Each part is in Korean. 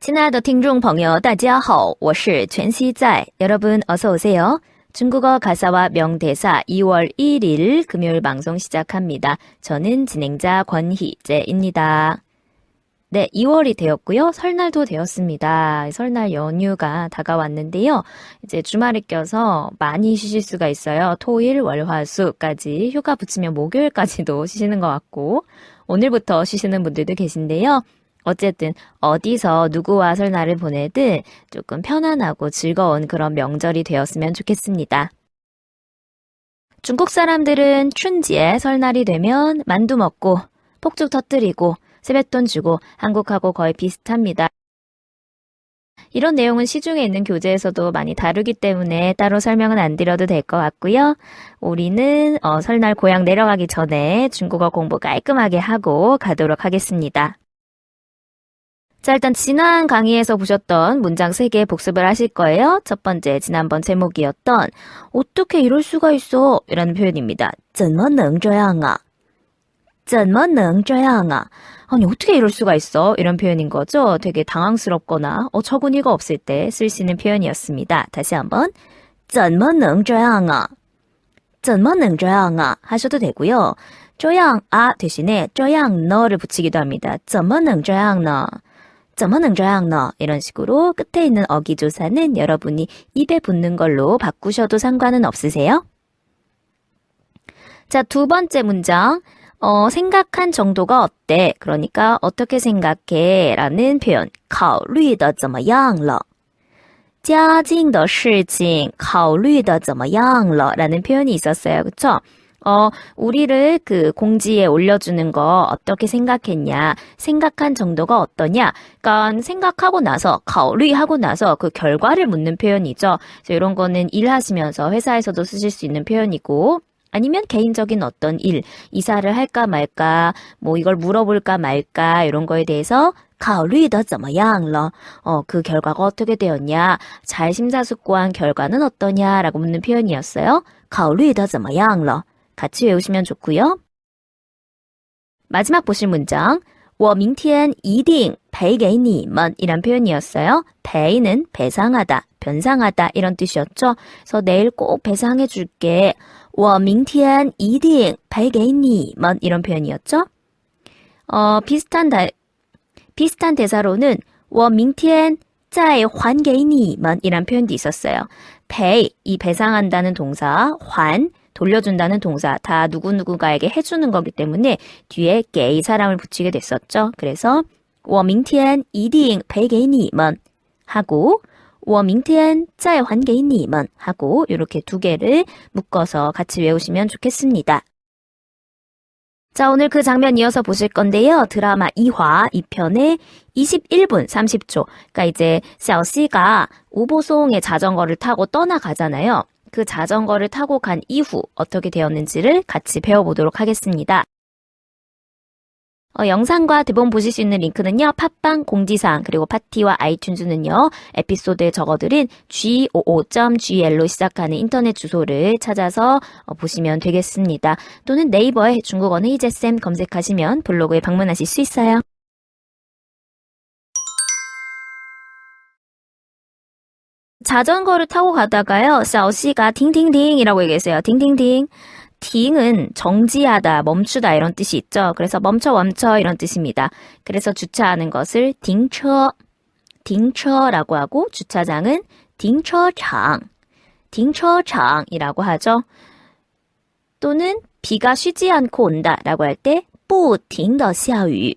亲爱的听众朋友大家好我是全熙在여러분 어서 오세요. 중국어 가사와 명대사 2월 1일 금요일 방송 시작합니다. 저는 진행자 권희재입니다. 네, 2월이 되었고요. 설날도 되었습니다. 설날 연휴가 다가왔는데요. 이제 주말에 껴서 많이 쉬실 수가 있어요. 토일, 월, 화, 수까지 휴가 붙이면 목요일까지도 쉬시는 것 같고 오늘부터 쉬시는 분들도 계신데요. 어쨌든 어디서 누구와 설날을 보내든 조금 편안하고 즐거운 그런 명절이 되었으면 좋겠습니다. 중국 사람들은 춘지에 설날이 되면 만두 먹고 폭죽 터뜨리고 세뱃돈 주고 한국하고 거의 비슷합니다. 이런 내용은 시중에 있는 교재에서도 많이 다루기 때문에 따로 설명은 안 드려도 될 것 같고요. 우리는 설날 고향 내려가기 전에 중국어 공부 깔끔하게 하고 가도록 하겠습니다. 자, 일단 지난 강의에서 보셨던 문장 3개 복습을 하실 거예요. 첫 번째, 지난번 제목이었던 어떻게 이럴 수가 있어? 이라는 표현입니다. 怎么能这样啊?怎么能这样啊? 아니, 어떻게 이럴 수가 있어? 이런 표현인 거죠. 되게 당황스럽거나 어처구니가 없을 때 쓸 수 있는 표현이었습니다. 다시 한번 怎么能这样啊?怎么能这样啊? 하셔도 되고요. 这样啊 대신에 这样너를 붙이기도 합니다. 怎么能这样呢? 怎么能这样呢? 이런 식으로 끝에 있는 어기조사는 여러분이 입에 붙는 걸로 바꾸셔도 상관은 없으세요? 자, 두 번째 문장. 생각한 정도가 어때? 그러니까 어떻게 생각해? 라는 표현. 考虑的怎么样了?家境的事情考虑的怎么样了? 라는 표현이 있었어요. 그쵸? 우리를 그 공지에 올려주는 거 어떻게 생각했냐, 생각한 정도가 어떠냐, 그러니까 생각하고 나서, 考虑하고 나서 그 결과를 묻는 표현이죠. 그래서 이런 거는 일하시면서 회사에서도 쓰실 수 있는 표현이고, 아니면 개인적인 어떤 일, 이사를 할까 말까, 뭐 이걸 물어볼까 말까, 이런 거에 대해서 考虑的怎么样了? 그 결과가 어떻게 되었냐, 잘 심사숙고한 결과는 어떠냐라고 묻는 표현이었어요. 考虑的怎么样了? 같이 외우시면 좋고요. 마지막 보실 문장, 我明天一定赔给你们 이란 표현이었어요. 배이는 배상하다, 변상하다 이런 뜻이었죠. 그래서 내일 꼭 배상해 줄게. 我明天一定赔给你们 이런 표현이었죠. 비슷한 대사로는 我明天再还给你们 이란 표현도 있었어요. pay, 이 배상한다는 동사, 환, 돌려준다는 동사 다 누구누구가에게 해주는 거기 때문에 뒤에 게 사람을 붙이게 됐었죠. 그래서 我明天一定赔给你们 하고 我明天再还给你们 하고 이렇게 두 개를 묶어서 같이 외우시면 좋겠습니다. 자, 오늘 그 장면 이어서 보실 건데요. 드라마 2화 2편의 21분 30초. 그러니까 이제 샤오씨가 우보송의 자전거를 타고 떠나가잖아요. 그 자전거를 타고 간 이후 어떻게 되었는지를 같이 배워보도록 하겠습니다. 영상과 대본 보실 수 있는 링크는요. 팟빵 공지사항 그리고 파티와 아이튠즈는요. 에피소드에 적어드린 g55.gl로 시작하는 인터넷 주소를 찾아서 보시면 되겠습니다. 또는 네이버에 중국어는 희재쌤 검색하시면 블로그에 방문하실 수 있어요. 자전거를 타고 가다가요. 샤오씨가 딩딩딩이라고 얘기했어요. 딩딩딩. 딩은 정지하다, 멈추다 이런 뜻이 있죠. 그래서 멈춰 이런 뜻입니다. 그래서 주차하는 것을 딩처라고 하고 주차장은 딩처장이라고 하죠. 또는 비가 쉬지 않고 온다라고 할 때 不停的下雨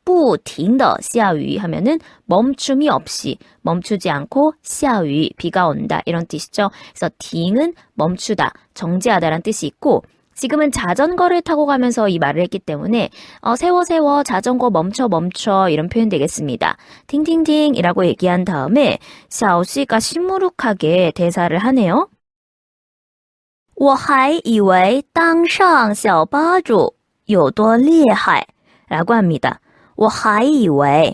不停的下雨 하면은 멈춤이 없이, 멈추지 않고 下雨 비가 온다 이런 뜻이죠. 그래서 딩은 멈추다, 정지하다라는 뜻이 있고 지금은 자전거를 타고 가면서 이 말을 했기 때문에 세워 자전거 멈춰 이런 표현 되겠습니다. 팅팅팅이라고 얘기한 다음에 샤오씨가 시무룩하게 대사를 하네요. 我还以为当上小吧主有多厉害 라고 합니다. 我还以为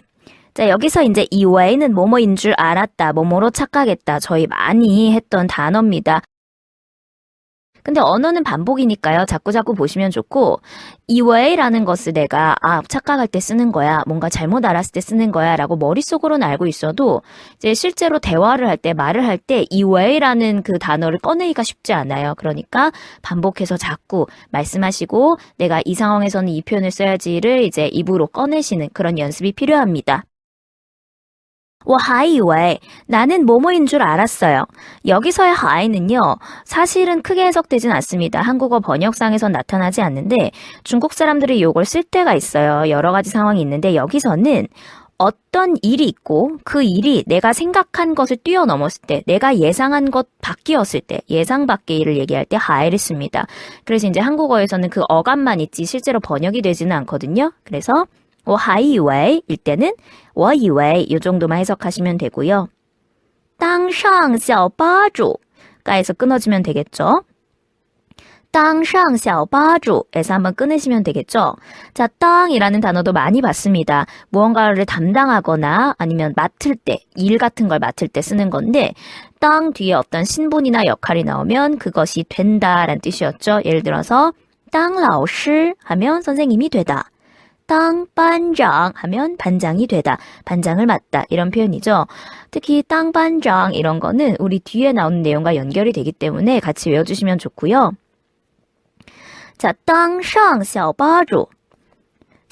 자, 여기서 이제 이외에는 뭐뭐인 줄 알았다, 뭐뭐로 착각했다. 저희 많이 했던 단어입니다. 근데 언어는 반복이니까요. 자꾸자꾸 보시면 좋고 이외라는 것을 내가 착각할 때 쓰는 거야. 뭔가 잘못 알았을 때 쓰는 거야 라고 머릿속으로는 알고 있어도 이제 실제로 대화를 할 때 말을 할 때 이외라는 그 단어를 꺼내기가 쉽지 않아요. 그러니까 반복해서 자꾸 말씀하시고 내가 이 상황에서는 이 표현을 써야지를 이제 입으로 꺼내시는 그런 연습이 필요합니다. 我还以为 나는 뭐뭐인 줄 알았어요. 여기서의 하이는요. 사실은 크게 해석되진 않습니다. 한국어 번역상에선 나타나지 않는데 중국 사람들이 이걸 쓸 때가 있어요. 여러 가지 상황이 있는데 여기서는 어떤 일이 있고 그 일이 내가 생각한 것을 뛰어넘었을 때 내가 예상한 것 바뀌었을 때 예상 밖의 일을 얘기할 때 하이를 씁니다. 그래서 이제 한국어에서는 그 어감만 있지 실제로 번역이 되지는 않거든요. 그래서 我还以为 일 때는 我以为 이 정도만 해석하시면 되고요. 当上小吧主 가에서 끊어지면 되겠죠. 当上小吧主 에서 한번 끊으시면 되겠죠. 자, 땅이라는 단어도 많이 봤습니다. 무언가를 담당하거나 아니면 맡을 때, 일 같은 걸 맡을 때 쓰는 건데 땅 뒤에 어떤 신분이나 역할이 나오면 그것이 된다라는 뜻이었죠. 예를 들어서 当老师 하면 선생님이 되다. 当班长 하면 반장이 되다, 반장을 맡다 이런 표현이죠. 특히 当班长 이런 거는 우리 뒤에 나오는 내용과 연결이 되기 때문에 같이 외워주시면 좋고요. 자, 当上小吧主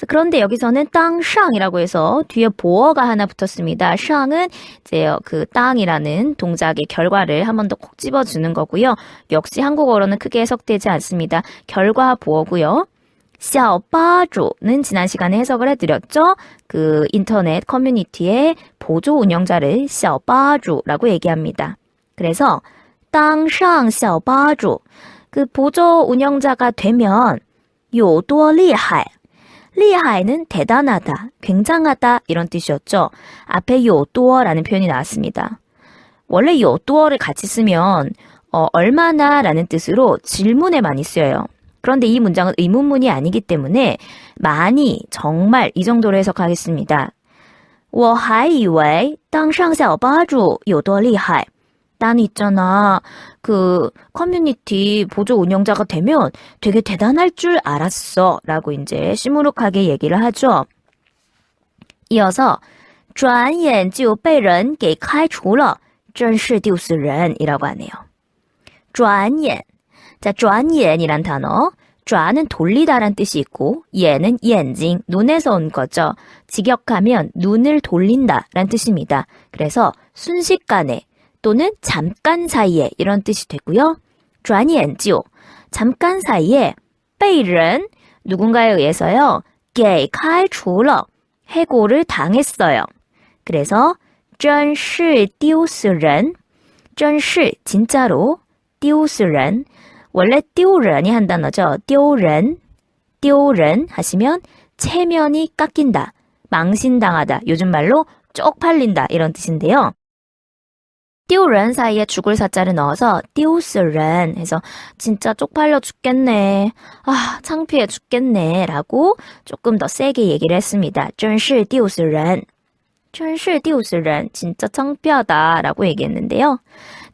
그런데 여기서는 当上이라고 해서 뒤에 보어가 하나 붙었습니다. 上은 이제 그 땅이라는 동작의 결과를 한 번 더 콕 집어주는 거고요. 역시 한국어로는 크게 해석되지 않습니다. 결과 보어고요. 小吧主는 지난 시간에 해석을 해드렸죠. 그 인터넷 커뮤니티의 보조 운영자를 小吧主라고 얘기합니다. 그래서 当上小吧主 그 보조 운영자가 되면 有多厉害 厉害는 대단하다, 굉장하다 이런 뜻이었죠. 앞에 有多라는 표현이 나왔습니다. 원래 有多를 같이 쓰면 얼마나 라는 뜻으로 질문에 많이 쓰여요. 그런데 이 문장은 의문문이 아니기 때문에 많이, 정말 이 정도로 해석하겠습니다. 我还以为当上小吧主有多厉害. 나는 있잖아. 그 커뮤니티 보조 운영자가 되면 되게 대단할 줄 알았어. 라고 이제 시무룩하게 얘기를 하죠. 이어서 转眼就被人给开除了真是丢死人이라고 하네요. 转眼 자, 转眼이란 단어. 转은 돌리다란 뜻이 있고 얘는 眼睛, 눈에서 온 거죠. 직역하면 눈을 돌린다란 뜻입니다. 그래서 순식간에 또는 잠깐 사이에 이런 뜻이 되고요. 转眼就 잠깐 사이에 被人 누군가에 의해서요. 给开除了 해고를 당했어요. 그래서 真是丢死人 真是 진짜로 丢死人 원래 丢人이 한 단어죠. 丢人 하시면 체면이 깎인다, 망신당하다, 요즘 말로 쪽팔린다 이런 뜻인데요. 丢人 사이에 죽을 사자를 넣어서 丢死人 해서 진짜 쪽팔려 죽겠네, 창피해 죽겠네 라고 조금 더 세게 얘기를 했습니다. 真是丢死人 真是丢死人 진짜 창피하다 라고 얘기했는데요.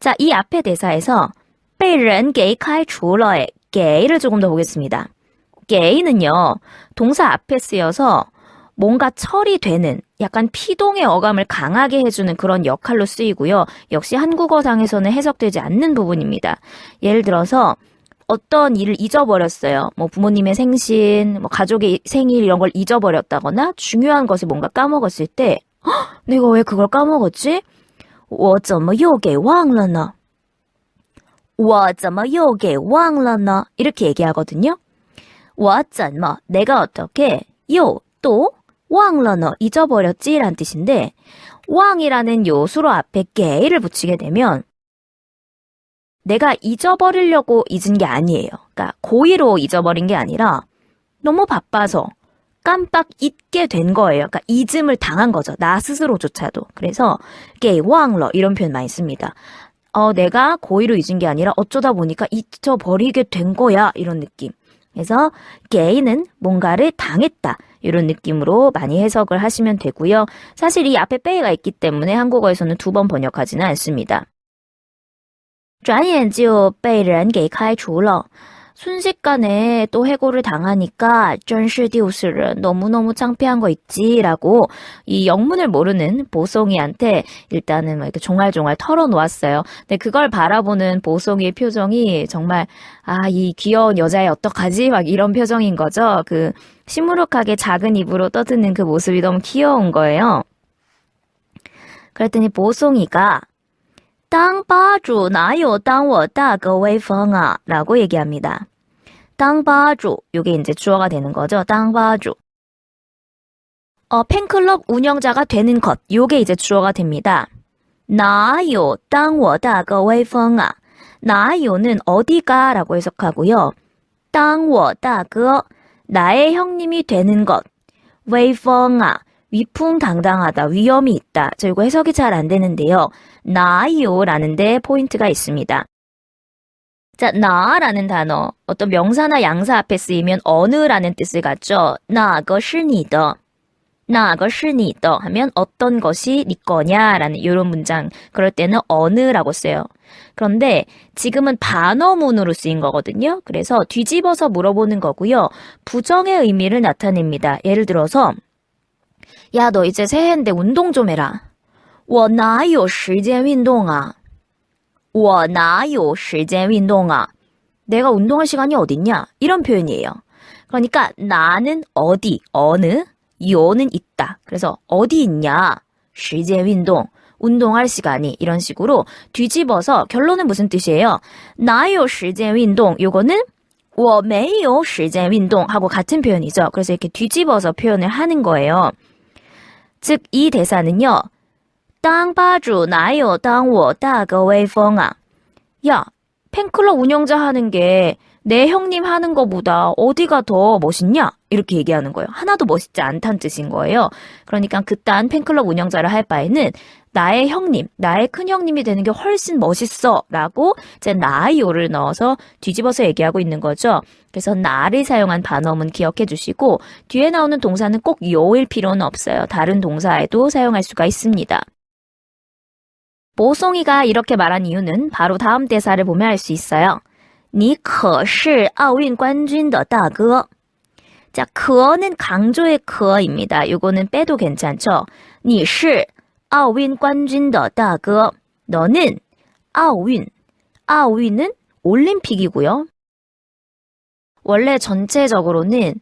자, 이 앞에 대사에서 被人给开除了의给를 조금 더 보겠습니다. 给는요, 동사 앞에 쓰여서 뭔가 처리되는 약간 피동의 어감을 강하게 해주는 그런 역할로 쓰이고요. 역시 한국어상에서는 해석되지 않는 부분입니다. 예를 들어서 어떤 일을 잊어버렸어요. 뭐 부모님의 생신, 뭐 가족의 생일 이런 걸 잊어버렸다거나 중요한 것을 뭔가 까먹었을 때 내가 왜 그걸 까먹었지? 我怎么又给忘了呢? 我怎么又给忘了呢? 이렇게 얘기하거든요. 我怎么 내가 어떻게 又 또 忘了呢 잊어버렸지 라는 뜻인데 忘이라는 요 수로 앞에 게를 붙이게 되면 내가 잊어버리려고 잊은 게 아니에요. 그러니까 고의로 잊어버린 게 아니라 너무 바빠서 깜빡 잊게 된 거예요. 그러니까 잊음을 당한 거죠. 나 스스로조차도. 그래서 给忘了 이런 표현 많이 씁니다. 내가 고의로 잊은 게 아니라 어쩌다 보니까 잊어버리게 된 거야 이런 느낌. 그래서 给는 뭔가를 당했다 이런 느낌으로 많이 해석을 하시면 되고요. 사실 이 앞에 빼가 있기 때문에 한국어에서는 두 번 번역하지는 않습니다. 转眼就被人给开除了. 순식간에 또 해고를 당하니까 真是丢死人, 너무너무 창피한 거 있지 라고 이 영문을 모르는 보송이한테 일단은 막 이렇게 종알종알 털어놓았어요. 근데 그걸 바라보는 보송이의 표정이 정말 이 귀여운 여자애 어떡하지? 막 이런 표정인 거죠. 그 시무룩하게 작은 입으로 떠드는 그 모습이 너무 귀여운 거예요. 그랬더니 보송이가 当吧主哪有当我大哥威风啊 라고 얘기합니다. 当吧主 요게 이제 주어가 되는 거죠. 当吧主 팬클럽 운영자가 되는 것 요게 이제 주어가 됩니다. 哪有当我大哥威风啊 哪有는 어디가 라고 해석하고요. 当我大哥 나의 형님이 되는 것 威风啊 위풍당당하다, 위험이 있다. 저 이거 해석이 잘 안 되는데요. 나요라는 데 포인트가 있습니다. 자, 나라는 단어, 어떤 명사나 양사 앞에 쓰이면 어느라는 뜻을 갖죠. 那个是你的,那个是你的 하면 어떤 것이 네 거냐라는 이런 문장, 그럴 때는 어느라고 써요. 그런데 지금은 반어문으로 쓰인 거거든요. 그래서 뒤집어서 물어보는 거고요. 부정의 의미를 나타냅니다. 예를 들어서 야, 너 이제 새해인데 운동 좀 해라. 我哪有时间运动啊?我哪有时间运动啊? 내가 운동할 시간이 어딨냐? 이런 표현이에요. 그러니까 나는 어디, 어느, 요는 있다. 그래서 어디 있냐? 时间运动, 운동할 시간이 이런 식으로 뒤집어서 결론은 무슨 뜻이에요? 哪有时间运动? 요거는 我没有时间运动 하고 같은 표현이죠. 그래서 이렇게 뒤집어서 표현을 하는 거예요. 즉, 이 대사는요. 当吧主哪有当我大哥威风啊? 야, 팬클럽 운영자 하는 게 내 형님 하는 거보다 어디가 더 멋있냐? 이렇게 얘기하는 거예요. 하나도 멋있지 않다는 뜻인 거예요. 그러니까 그딴 팬클럽 운영자를 할 바에는 나의 형님, 나의 큰형님이 되는 게 훨씬 멋있어 라고 이제 나요를 넣어서 뒤집어서 얘기하고 있는 거죠. 그래서 나를 사용한 반어문 기억해 주시고 뒤에 나오는 동사는 꼭 요일 필요는 없어요. 다른 동사에도 사용할 수가 있습니다. 보송이가 이렇게 말한 이유는 바로 다음 대사를 보면 알 수 있어요. 你可是奥运冠军的大哥. 자, 可는 강조의 可입니다. 요거는 빼도 괜찮죠? 你是奥运冠军的大哥. 너는 奥运. 奥运은 올림픽이고요. 원래 전체적으로는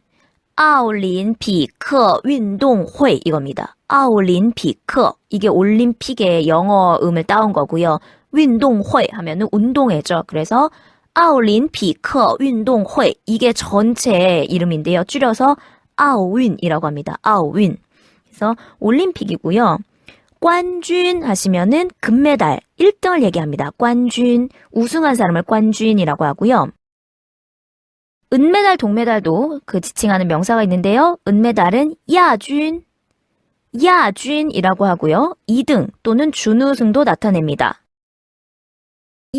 奥林匹克运动会 이겁니다. 奥林匹克 이게 올림픽의 영어음을 따온 거고요. 运动会 하면은 운동회죠. 그래서 奥林匹克运动会 이게 전체의 이름인데요. 줄여서 奥运이라고 합니다. 奥运. 그래서 올림픽이고요. 冠军 하시면은 금메달 1등을 얘기합니다. 冠军 우승한 사람을 冠军이라고 하고요. 은메달, 동메달도 그 지칭하는 명사가 있는데요. 은메달은 亚军, 亚军이라고 하고요. 2등 또는 준우승도 나타냅니다.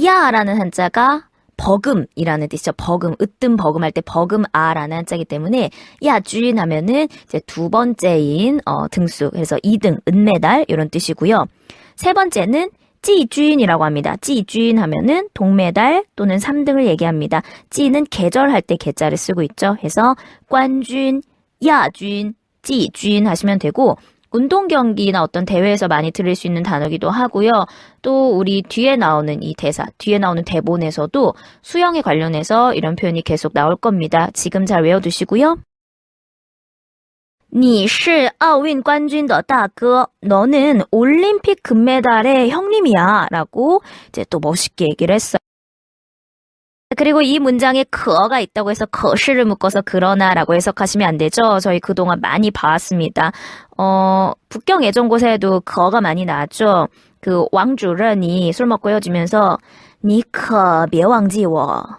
야라는 한자가 버금이라는 뜻이죠. 버금, 으뜸 버금할 때 버금아라는 한자이기 때문에 야준 하면은 이제 두 번째인 등수, 그래서 2등, 은메달 이런 뜻이고요. 세 번째는 찌준이라고 합니다. 찌준 하면은 동메달 또는 3등을 얘기합니다. 찌는 계절할 때 계자를 쓰고 있죠. 해서 관준, 야준, 찌준 하시면 되고 운동 경기나 어떤 대회에서 많이 들을 수 있는 단어기도 하고요. 또 우리 뒤에 나오는 이 대사, 뒤에 나오는 대본에서도 수영에 관련해서 이런 표현이 계속 나올 겁니다. 지금 잘 외워두시고요. 你是奥运冠军的大哥. 너는 올림픽 금메달의 형님이야. 라고 이제 또 멋있게 얘기를 했어요. 그리고 이 문장에 可가 있다고 해서 可是를 묶어서 그러나 라고 해석하시면 안 되죠. 저희 그동안 많이 봐왔습니다. 북경 예전고사에도 可가 많이 나왔죠. 그 왕주任이 술 먹고 헤어지면서 你可别忘记我.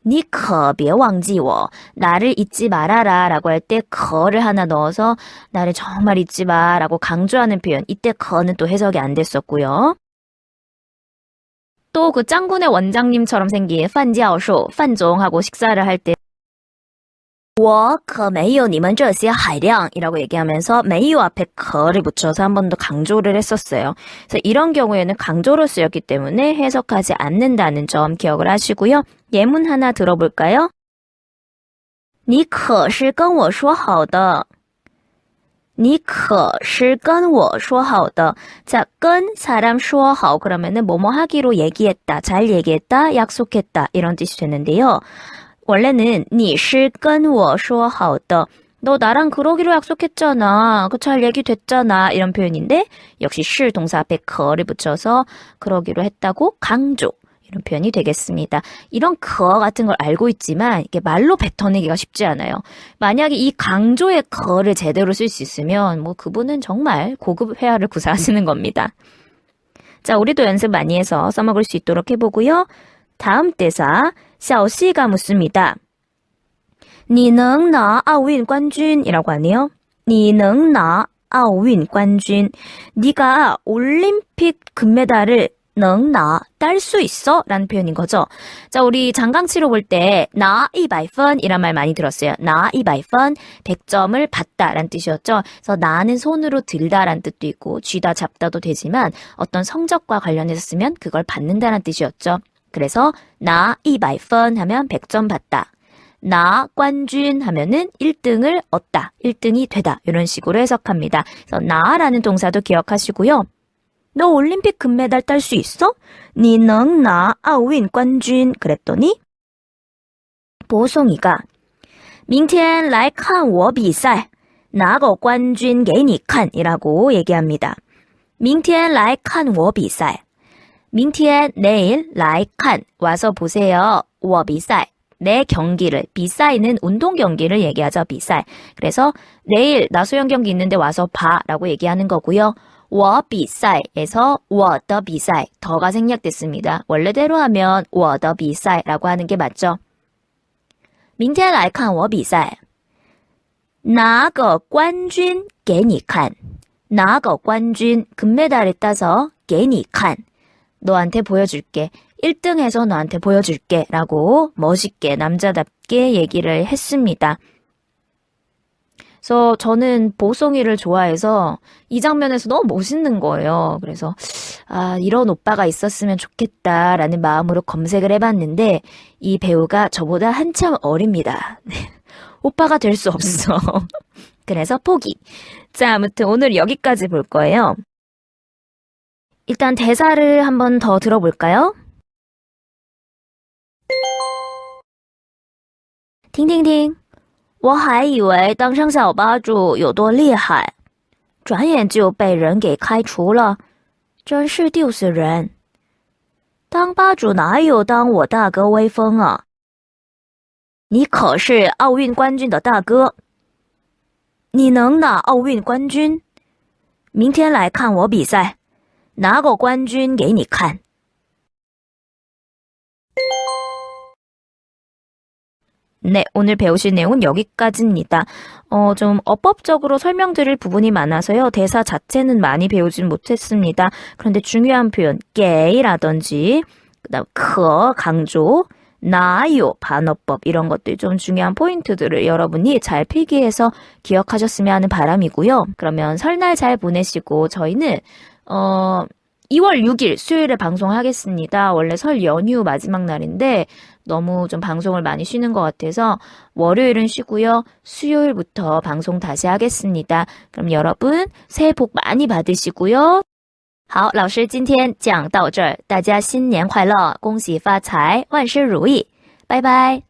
你可别忘记我. 나를 잊지 말아라 라고 할 때 可를 하나 넣어서 나를 정말 잊지 마 라고 강조하는 표현. 이때 可는 또 해석이 안 됐었고요. 또 그 짱구네 원장님처럼 생긴 판지아오쇼, 판종하고 식사를 할 때我可没有你们这些海量이라고 얘기하면서 没有 앞에 거를 붙여서 한 번 더 강조를 했었어요. 그래서 이런 경우에는 강조로 쓰였기 때문에 해석하지 않는다는 점 기억을 하시고요. 예문 하나 들어볼까요? 你可是跟我说好的你可是跟我说好的 자, 跟 사람 说好 그러면은 뭐뭐 하기로 얘기했다, 잘 얘기했다, 약속했다 이런 뜻이 되는데요. 원래는 你是跟我说好的 너 나랑 그러기로 약속했잖아. 그 잘 얘기됐잖아. 이런 표현인데 역시 是 동사 앞에 거를 붙여서 그러기로 했다고 강조. 이런 표현이 되겠습니다. 이런 거 같은 걸 알고 있지만 이게 말로 뱉어내기가 쉽지 않아요. 만약에 이 강조의 거를 제대로 쓸 수 있으면 뭐 그분은 정말 고급 회화를 구사하시는 겁니다. 자, 우리도 연습 많이 해서 써먹을 수 있도록 해보고요. 다음 대사 小시가 묻습니다. 你能拿奥运冠军이라고 하네요. 你能拿奥运冠军 네가 올림픽 금메달을 能拿 딸 수 있어? 라는 표현인 거죠. 자, 우리 장강치로 볼 때 나 100분 이란 말 많이 들었어요. 나 100분 100점을 받다 라는 뜻이었죠. 그래서 나는 손으로 들다 라는 뜻도 있고 쥐다 잡다도 되지만 어떤 성적과 관련해서 쓰면 그걸 받는다는 뜻이었죠. 그래서 나 100분 하면 100점 받다. 나 관준 하면은 1등을 얻다, 1등이 되다 이런 식으로 해석합니다. 그래서 나라는 동사도 기억하시고요. 너 올림픽 금메달 딸 수 있어? 你能拿奥运冠军 그랬더니 보송이가 明天来看我比赛拿个冠军给你看 이라고 얘기합니다. 明天来看我比赛明天 내일 来看 와서 보세요. 我比赛 내 경기를, 비사이는 운동 경기를 얘기하죠. 비사이. 그래서 내일 나 수영 경기 있는데 와서 봐 라고 얘기하는 거고요. 我比赛에서 我的比赛 더가 생략됐습니다. 원래대로 하면 我的比赛라고 하는 게 맞죠. 明天来看我比赛拿个冠军给你看拿个冠军 금메달을 따서 给你看 너한테 보여줄게. 1등 해서 너한테 보여줄게 라고 멋있게 남자답게 얘기를 했습니다. 그래서 저는 보송이를 좋아해서 이 장면에서 너무 멋있는 거예요. 그래서 이런 오빠가 있었으면 좋겠다라는 마음으로 검색을 해봤는데 이 배우가 저보다 한참 어립니다. 오빠가 될 수 없어. 그래서 포기. 자, 아무튼 오늘 여기까지 볼 거예요. 일단 대사를 한번 더 들어볼까요? 听听听我还以为当上小吧主有多厉害转眼就被人给开除了真是丢死人当吧主哪有当我大哥威风啊你可是奥运冠军的大哥你能拿奥运冠军明天来看我比赛拿个冠军给你看 네, 오늘 배우실 내용은 여기까지입니다. 좀 어법적으로 설명드릴 부분이 많아서요. 대사 자체는 많이 배우진 못했습니다. 그런데 중요한 표현, 게이라든지, 그다음 그 강조, 나요 반어법 이런 것들 좀 중요한 포인트들을 여러분이 잘 필기해서 기억하셨으면 하는 바람이고요. 그러면 설날 잘 보내시고 저희는 2월 6일 수요일에 방송하겠습니다. 원래 설 연휴 마지막 날인데 너무 좀 방송을 많이 쉬는 것 같아서 월요일은 쉬고요. 수요일부터 방송 다시 하겠습니다. 그럼 여러분 새해 복 많이 받으시고요. 好，老师今天讲到这儿，大家新年快乐，恭喜发财，万事如意，拜拜。